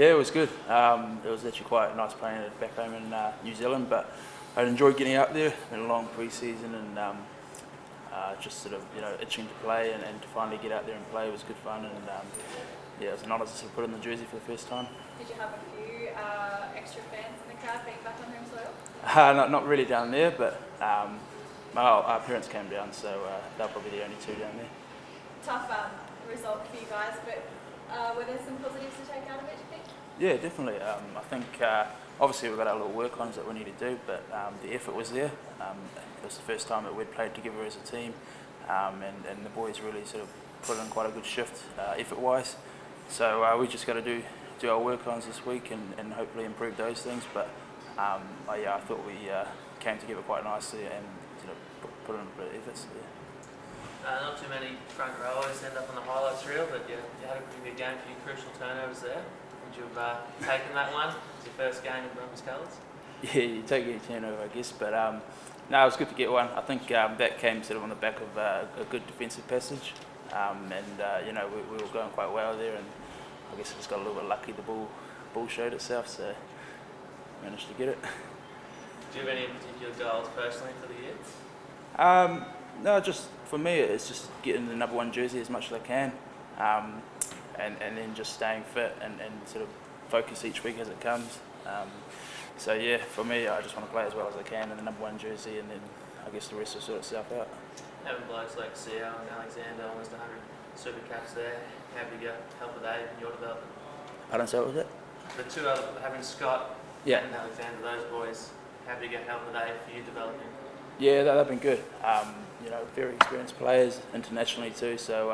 Yeah, it was good. It was actually quite nice playing it back home in New Zealand, but I'd enjoyed getting out there. Been a long pre-season and just sort of itching to play and to finally get out there and play was good fun. And yeah, it was an honour to sort of put on the jersey for the first time. Did you have a few extra fans in the crowd being back on home soil? Not really down there, but our parents came down, so they're probably the only two down there. Tough result for you guys, but were there some positives to take out of it, do you think? Yeah, definitely. I think obviously we've got our little work-ons that we need to do, but the effort was there. It was the first time that we'd played together as a team, and the boys really sort of put in quite a good shift effort-wise. So we just got to do our work-ons this week and hopefully improve those things. But yeah, I thought we came together quite nicely and sort of put in a bit of effort. So, yeah. Not too many front rowers end up on the highlights reel, but you had a pretty good game, a few crucial turnovers there. Would you have taken that one as your first game in Brumbies colours? Yeah, you take any turnover, I guess, but no, it was good to get one. I think that came sort of on the back of a good defensive passage, and we were going quite well there, and I guess I just got a little bit lucky. The ball showed itself, so managed to get it. Do you have any particular goals personally for the year? No, just for me, it's just getting the number one jersey as much as I can, and then just staying fit and sort of focus each week as it comes. So yeah, for me, I just want to play as well as I can in the number one jersey, and then I guess the rest will sort itself out. Having blokes like Seo and Alexander, almost 100 super caps there, how did you help with aid in your development? Pardon, so what was it? The two other, having Scott Yeah. and Alexander, those boys, how did you get help with aid for you developing? Yeah, they've been good. Very experienced players internationally too, so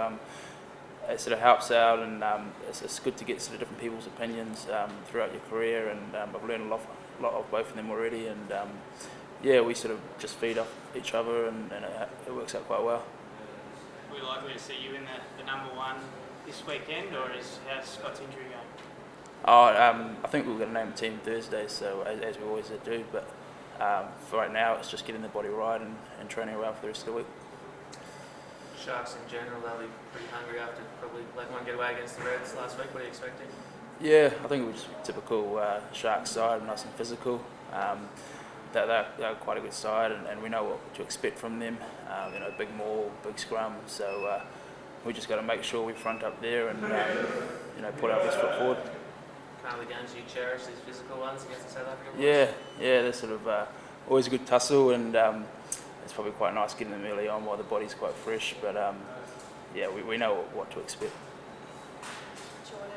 it sort of helps out, and it's good to get sort of different people's opinions throughout your career, and I've learned a lot of both of them already, and yeah, we sort of just feed off each other, and it works out quite well. Are we likely to see you in the number one this weekend, or how's Scott's injury going? I think we're going to name the team Thursday, so as we always do, but for right now it's just getting the body right and training well for the rest of the week. Sharks in general, they'll be pretty hungry after probably letting one get away against the Reds last week. What are you expecting? Yeah, I think it was typical Sharks side, nice and physical. They're quite a good side, and we know what to expect from them. Big maul, big scrum. So we just got to make sure we front up there and put our best foot forward. Kind of the games you cherish, these physical ones against the South African boys? Yeah, they're sort of always a good tussle, and it's probably quite nice getting them early on while the body's quite fresh. But yeah, we know what to expect. Jordan,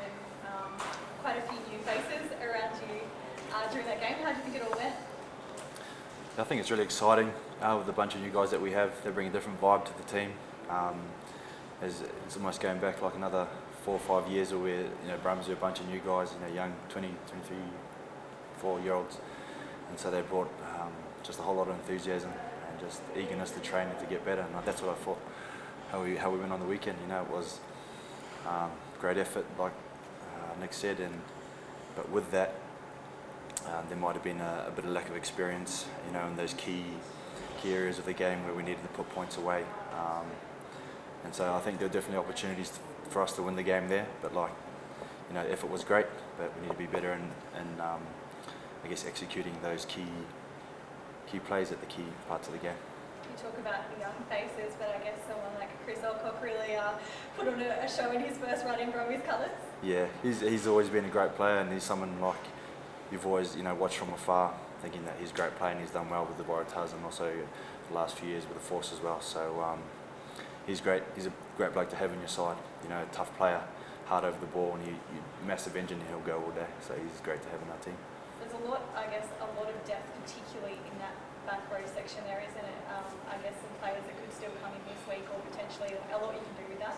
quite a few new faces around you during that game. How do you think it all went? I think it's really exciting with a bunch of new guys that we have. They bring a different vibe to the team. It's almost going back like another 4 or 5 years where Brumbies are a bunch of new guys, young 20, 23, 4-year-olds, and so they brought just a whole lot of enthusiasm and just eagerness to train and to get better. And that's what I thought how we went on the weekend. It was great effort, like Nic said, but with that there might have been a bit of lack of experience, in those key areas of the game where we needed to put points away. And so I think there are definitely opportunities for us to win the game there, but the effort was great, but we need to be better in I guess executing those key plays at the key parts of the game. You talk about the young faces, but I guess someone like Chris Alcock really put on a show in his first run in Brumbies colours. Yeah, he's always been a great player, and he's someone like you've always watched from afar, thinking that he's a great player and he's done well with the Waratahs and also the last few years with the Force as well. So he's great. He's a great bloke to have on your side. A tough player, hard over the ball, and massive engine. He'll go all day. So he's great to have in our team. There's a lot of depth, particularly in that back row section there, isn't it? I guess some players that could still come in this week, or potentially a lot you can do with that.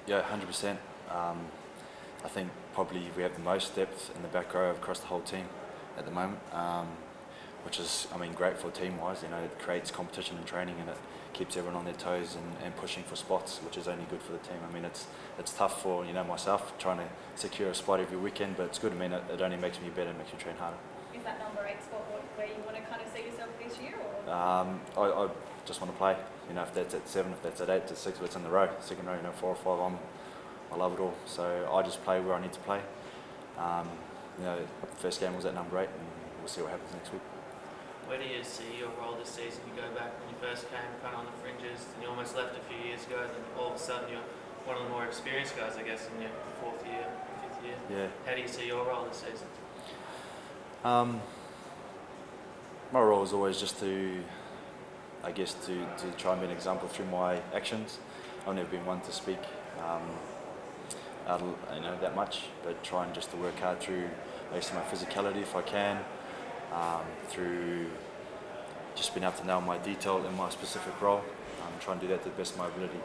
Yeah, 100%. I think probably we have the most depth in the back row across the whole team at the moment, which is, great for team-wise. It creates competition and training, and it keeps everyone on their toes and pushing for spots, which is only good for the team. It's tough for myself trying to secure a spot every weekend, but it's good. It only makes me better, makes me train harder. Is that number 8 spot where you want to kind of see yourself this year? Or? I just want to play. If that's at 7, if that's at 8, at 6, if it's in the row, second row, 4 or 5, I love it all. So I just play where I need to play. You know, first game was at number 8, and we'll see what happens next week. Where do you see your role this season? You go back when you first came, kind of on the fringes, and you almost left a few years ago, and then all of a sudden you're one of the more experienced guys, I guess, in your 4th year, 5th year. Yeah. How do you see your role this season? My role is always just to try and be an example through my actions. I've never been one to speak out, that much, but trying just to work hard through my physicality if I can, through just being able to nail my detail in my specific role. Try and do that to the best of my ability.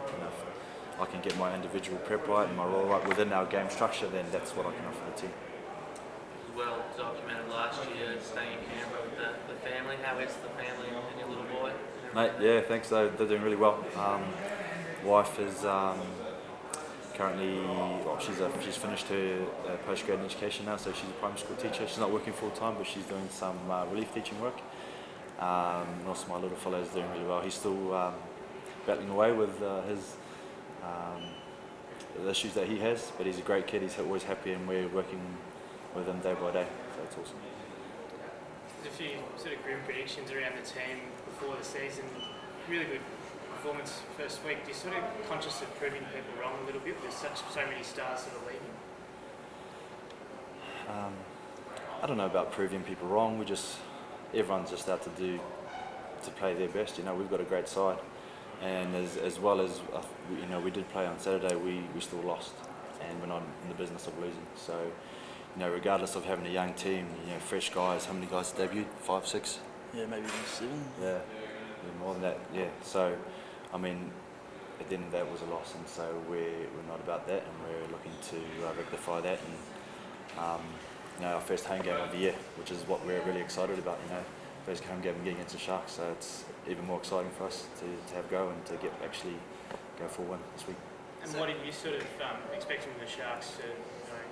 If I can get my individual prep right and my role right within our game structure, then that's what I can offer the team. Well documented last year, staying in Canberra with the family. How is the family and your little boy? Mate, yeah, thanks. They're doing really well. Wife is currently, she's finished her postgrad in education now, so she's a primary school teacher. She's not working full time, but she's doing some relief teaching work. And also my little fellow is doing really well. He's still battling away with the issues that he has, but he's a great kid. He's always happy, and we're working with him day by day, so it's awesome. There's a few sort of grim predictions around the team before the season. Really good performance first week. You're sort of conscious of proving people wrong a little bit. There's so many stars sort of leaving. I don't know about proving people wrong. Everyone's just out to play their best. We've got a great side, and as well as we did play on Saturday, we still lost, and we're not in the business of losing. So, regardless of having a young team, fresh guys. How many guys debuted? 5, 6? Yeah, maybe even 7. Yeah, more than that. Yeah. So, at the end of that was a loss, and so we're not about that, and we're looking to rectify that. And our first home game of the year, which is what we're really excited about. First home game against the Sharks, so it's even more exciting for us to have go and to go for one this week. And what did you sort of expect from the Sharks?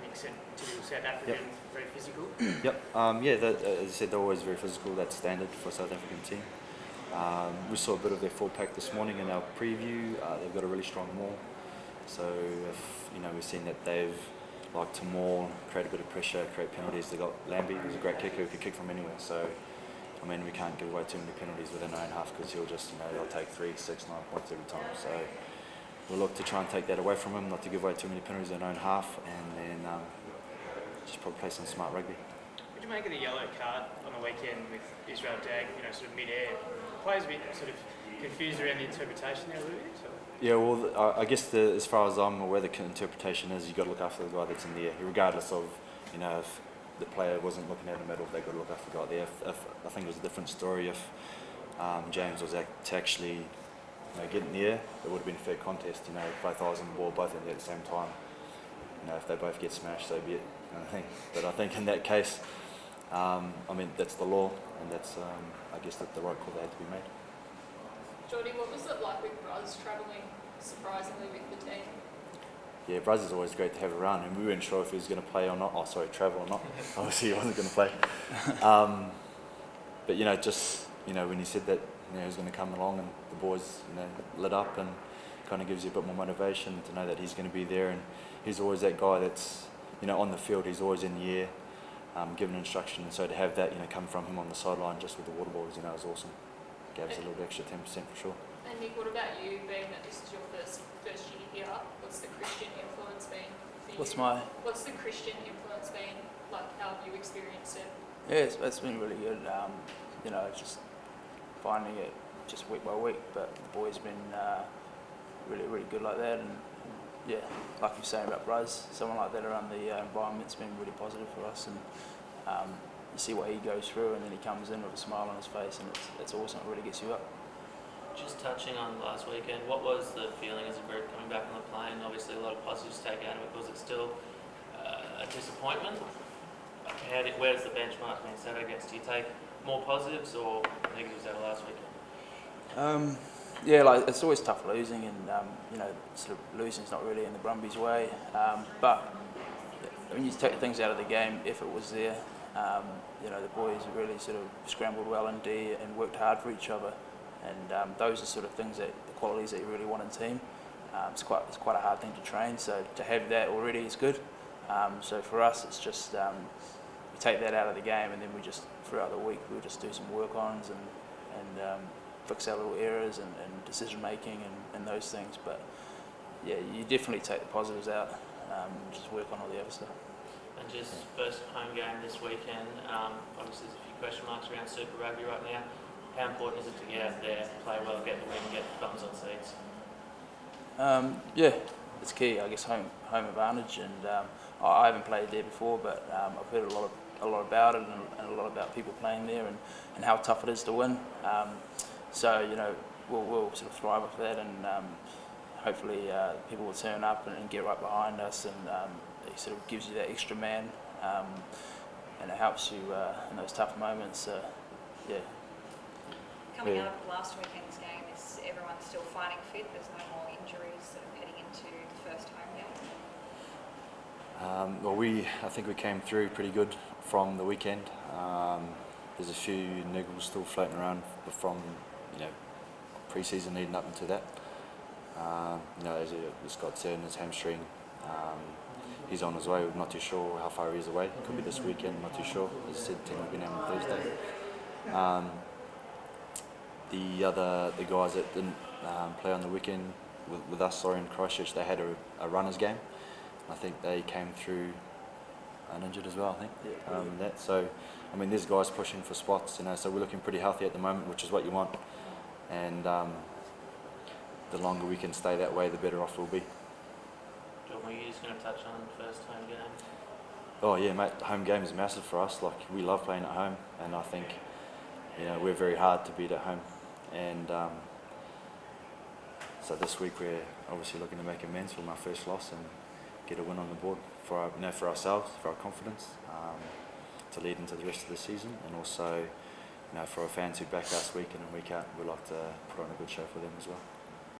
Nic said typical South African, very physical. Yep. As I said, they're always very physical. That's standard for a South African team. We saw a bit of their full pack this morning in our preview. They've got a really strong maul. So we've seen that they've liked to maul, create a bit of pressure, create penalties. They got Lambie, who's a great kicker who can kick from anywhere. So we can't give away too many penalties within our own half, because he'll just they'll take 3, 6, 9 points every time. So we'll look to try and take that away from him, not to give away too many penalties in our own half, and then just probably play some smart rugby. What do you make of the yellow card on the weekend with Israel Dag, sort of mid-air? Players a bit sort of confused around the interpretation there a little bit? Or? Yeah, well, I guess as far as I'm aware, the interpretation is you've got to look after the guy that's in the air, regardless of, if the player wasn't looking at him at all, they've got to look after the guy there. If I think it was a different story if James was to actually get in the air, it would have been a fair contest, both eyes on the ball, both in there at the same time. If they both get smashed, so be it. But I think in that case, that's the law, and that's, I guess, the right call that had to be made. Jordy, what was it like with Bruz travelling surprisingly with the team? Yeah, Bruz is always great to have around, and we weren't sure if he was going to play or not. Travel or not. Obviously, he wasn't going to play. But when he said that he was going to come along, and the boys lit up, and kind of gives you a bit more motivation to know that he's going to be there, and he's always that guy that's on the field. He's always in the air, giving instruction, and so to have that come from him on the sideline just with the water boys, was awesome. Gave us a little extra 10% for sure. And Nic, what about you, being that this is your first year here? What's the Christian influence been for you? What's the Christian influence been like? How have you experienced it? Yeah, it's been really good. Just finding it just week by week, but the boys been really, really good like that. And yeah, like you're saying about Bruz, someone like that around the environment's been really positive for us. And you see what he goes through, and then he comes in with a smile on his face, and it's awesome. It really gets you up. Just touching on last weekend, what was the feeling as a group coming back on the plane? Obviously, a lot of positives to take out of it. Was it still a disappointment? Where does the benchmark mean Saturday against? Do you take more positives or negatives out of last weekend? It's always tough losing, and sort of losing's not really in the Brumbies' way. But when you take things out of the game, effort was there. The boys really sort of scrambled well in D and worked hard for each other. And those are sort of things the qualities that you really want in a team. It's quite a hard thing to train, so to have that already is good. So for us, it's just we take that out of the game, and then we just throughout the week we'll just do some work-ons and fix our little errors and decision making and those things. But yeah, you definitely take the positives out, just work on all the other stuff. And just first home game this weekend, obviously there's a few question marks around Super Rugby right now. How important is it to get out there, play well, get the win, get bums on seats? Yeah, it's key. I guess home advantage, and I haven't played there before, but I've heard a lot about it and a lot about people playing there and how tough it is to win. So you know we'll sort of thrive off that, and hopefully people will turn up and get right behind us, and it sort of gives you that extra man, and it helps you in those tough moments. Yeah. Coming out of last weekend's game, is everyone still fighting fit? There's no more injuries sort of heading into the first home game? Well, I think we came through pretty good from the weekend. There's a few niggles still floating around from pre-season leading up into that. As Scott said, in his hamstring, he's on his way. We're not too sure how far he is away. Could be this weekend. Not too sure. As I said, team will be named on Thursday. The guys that didn't play on the weekend with us or in Christchurch, they had a runners game. I think they came through uninjured as well. I think So, I mean, there's guys pushing for spots. So we're looking pretty healthy at the moment, which is what you want. And the longer we can stay that way, the better off we'll be. John, were you just going to touch on the first home game? Oh yeah, mate. Home game is massive for us. Like, we love playing at home, and I think we're very hard to beat at home. And so this week we're obviously looking to make amends from our first loss and get a win on the board for for ourselves, for our confidence, to lead into the rest of the season, and also for our fans who back us week in and week out. We'd like to put on a good show for them as well.